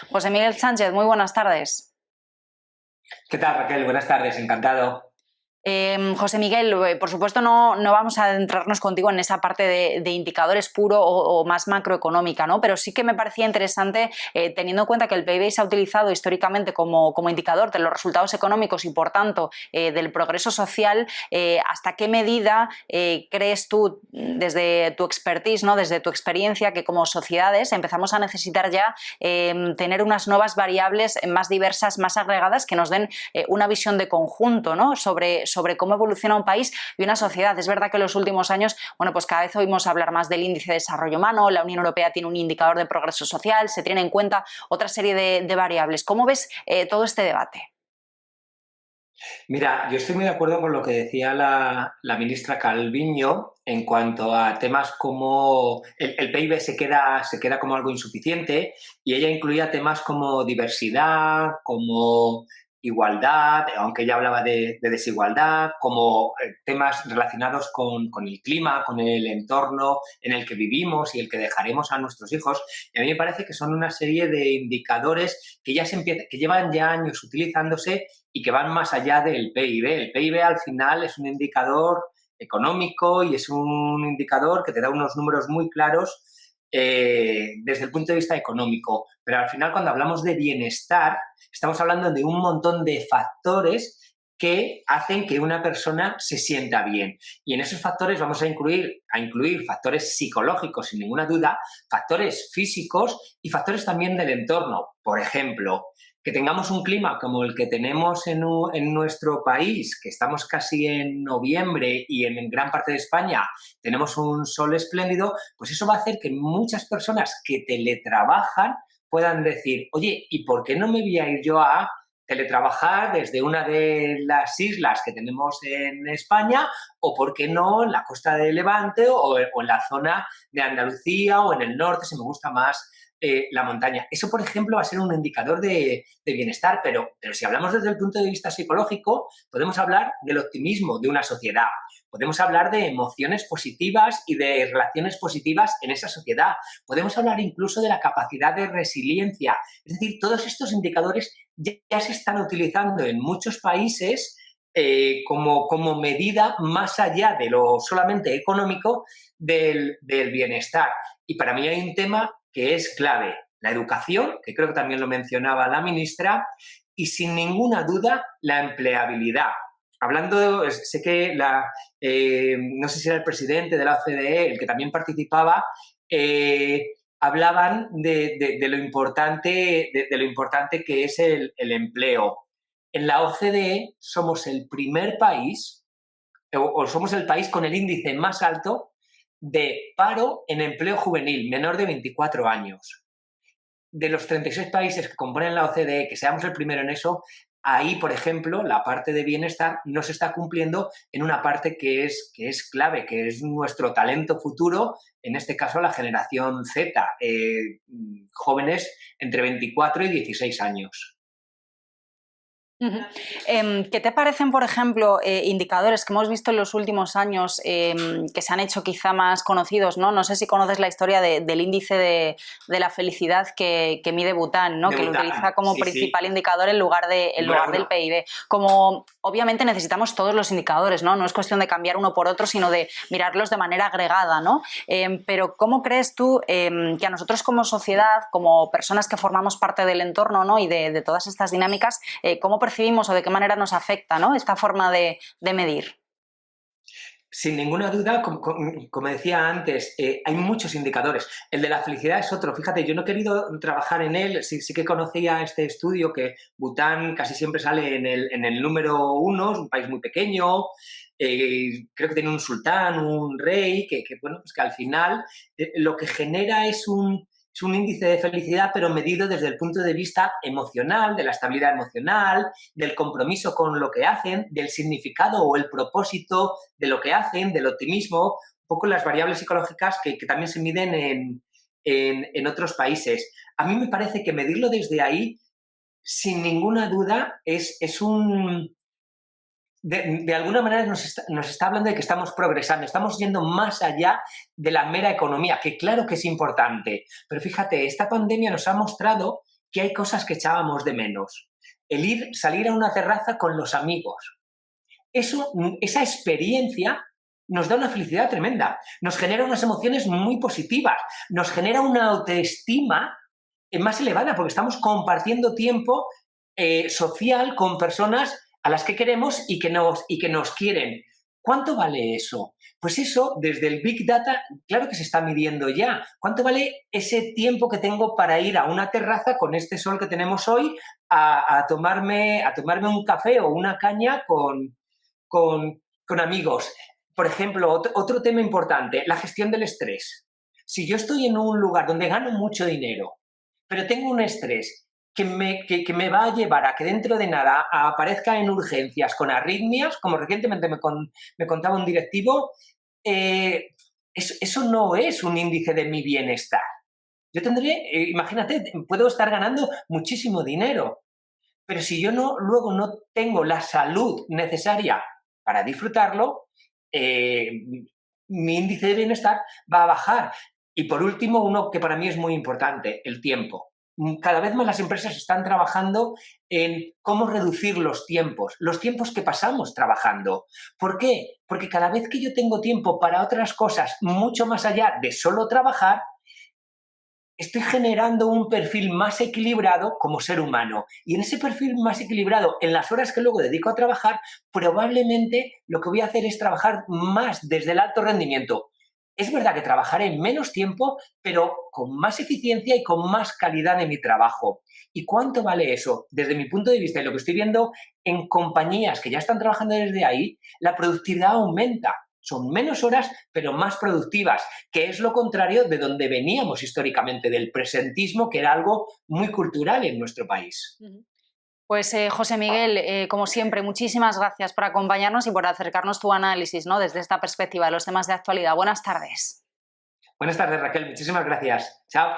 José Miguel Sánchez, muy buenas tardes. ¿Qué tal, Raquel? Buenas tardes, encantado. José Miguel, por supuesto no vamos a adentrarnos contigo en esa parte de indicadores puro o más macroeconómica, ¿no? Pero sí que me parecía interesante, teniendo en cuenta que el PIB se ha utilizado históricamente como indicador de los resultados económicos y, por tanto, del progreso social. ¿Hasta qué medida crees tú, desde tu expertise, ¿no? Desde tu experiencia, que como sociedades empezamos a necesitar ya tener unas nuevas variables más diversas, más agregadas, que nos den una visión de conjunto, ¿no? sobre cómo evoluciona un país y una sociedad? Es verdad que en los últimos años, bueno, pues cada vez oímos hablar más del índice de desarrollo humano, la Unión Europea tiene un indicador de progreso social, se tiene en cuenta otra serie de variables. ¿Cómo ves todo este debate? Mira, yo estoy muy de acuerdo con lo que decía la ministra Calviño en cuanto a temas como el PIB se queda como algo insuficiente, y ella incluía temas como diversidad, como igualdad, aunque ella hablaba de desigualdad, como temas relacionados con el clima, con el entorno en el que vivimos y el que dejaremos a nuestros hijos. Y a mí me parece que son una serie de indicadores que llevan ya años utilizándose y que van más allá del PIB. El PIB al final es un indicador económico y es un indicador que te da unos números muy claros desde el punto de vista económico. Pero al final, cuando hablamos de bienestar, estamos hablando de un montón de factores que hacen que una persona se sienta bien. Y en esos factores vamos a incluir factores psicológicos, sin ninguna duda, factores físicos y factores también del entorno. Por ejemplo, que tengamos un clima como el que tenemos en nuestro país, que estamos casi en noviembre y en gran parte de España tenemos un sol espléndido, pues eso va a hacer que muchas personas que teletrabajan puedan decir, oye, ¿y por qué no me voy a ir yo a teletrabajar desde una de las islas que tenemos en España, o por qué no en la costa de Levante o en la zona de Andalucía o en el norte, si me gusta más la montaña? Eso, por ejemplo, va a ser un indicador de bienestar, pero si hablamos desde el punto de vista psicológico, podemos hablar del optimismo de una sociedad, podemos hablar de emociones positivas y de relaciones positivas en esa sociedad, podemos hablar incluso de la capacidad de resiliencia. Es decir, todos estos indicadores ya se están utilizando en muchos países como medida más allá de lo solamente económico del bienestar. Y para mí hay un tema que es clave: la educación, que creo que también lo mencionaba la ministra, y sin ninguna duda la empleabilidad. Hablando, sé que no sé si era el presidente de la OCDE, el que también participaba, hablaban de lo importante, de lo importante que es el empleo. En la OCDE somos el primer país, o somos el país con el índice más alto de paro en empleo juvenil, menor de 24 años. De los 36 países que componen la OCDE, que seamos el primero en eso, ahí, por ejemplo, la parte de bienestar no se está cumpliendo en una parte que es clave, que es nuestro talento futuro, en este caso la generación Z, jóvenes entre 24 y 16 años. Ujú. ¿Qué te parecen, por ejemplo, indicadores que hemos visto en los últimos años, que se han hecho quizá más conocidos, ¿no? No sé si conoces la historia del índice de la felicidad que mide Bután, ¿no? De Que lo utiliza Bután, como sí, sí. principal indicador en Número lugar del uno. PIB. Como obviamente necesitamos todos los indicadores, ¿no? No es cuestión de cambiar uno por otro, sino de mirarlos de manera agregada, ¿no? Pero ¿cómo crees tú que a nosotros como sociedad, como personas que formamos parte del entorno, ¿no? Y de todas estas dinámicas, cómo percibimos o de qué manera nos afecta, ¿no? Esta forma de medir? Sin ninguna duda, como decía antes, hay muchos indicadores. El de la felicidad es otro. Fíjate, yo no he querido trabajar en él. Sí que conocía este estudio, que Bután casi siempre sale en el número uno. Es un país muy pequeño. Creo que tiene un sultán, un rey, bueno, pues que al final lo que genera es un índice de felicidad, pero medido desde el punto de vista emocional, de la estabilidad emocional, del compromiso con lo que hacen, del significado o el propósito de lo que hacen, del optimismo, un poco las variables psicológicas que también se miden en otros países. A mí me parece que medirlo desde ahí, sin ninguna duda, es un... De alguna manera nos está hablando de que estamos progresando, estamos yendo más allá de la mera economía, que claro que es importante, pero fíjate, esta pandemia nos ha mostrado que hay cosas que echábamos de menos. Salir a una terraza con los amigos. Esa experiencia nos da una felicidad tremenda, nos genera unas emociones muy positivas, nos genera una autoestima más elevada porque estamos compartiendo tiempo social con personas a las que queremos y que nos quieren. ¿Cuánto vale eso? Pues eso, desde el Big Data, claro que se está midiendo ya. ¿Cuánto vale ese tiempo que tengo para ir a una terraza con este sol que tenemos hoy a tomarme un café o una caña con amigos? Por ejemplo, otro tema importante, la gestión del estrés. Si yo estoy en un lugar donde gano mucho dinero, pero tengo un estrés que me va a llevar a que dentro de nada aparezca en urgencias con arritmias, como recientemente me contaba un directivo, eso no es un índice de mi bienestar. Yo imagínate, puedo estar ganando muchísimo dinero, pero si yo luego no tengo la salud necesaria para disfrutarlo, mi índice de bienestar va a bajar. Y por último, uno que para mí es muy importante, el tiempo. Cada vez más las empresas están trabajando en cómo reducir los tiempos que pasamos trabajando. ¿Por qué? Porque cada vez que yo tengo tiempo para otras cosas mucho más allá de solo trabajar, estoy generando un perfil más equilibrado como ser humano. Y en ese perfil más equilibrado, en las horas que luego dedico a trabajar, probablemente lo que voy a hacer es trabajar más desde el alto rendimiento. Es verdad que trabajaré menos tiempo, pero con más eficiencia y con más calidad en mi trabajo. ¿Y cuánto vale eso? Desde mi punto de vista y lo que estoy viendo en compañías que ya están trabajando desde ahí, la productividad aumenta. Son menos horas, pero más productivas, que es lo contrario de donde veníamos históricamente, del presentismo, que era algo muy cultural en nuestro país. Pues José Miguel, como siempre, muchísimas gracias por acompañarnos y por acercarnos tu análisis, ¿no?, desde esta perspectiva de los temas de actualidad. Buenas tardes. Buenas tardes, Raquel. Muchísimas gracias. Chao.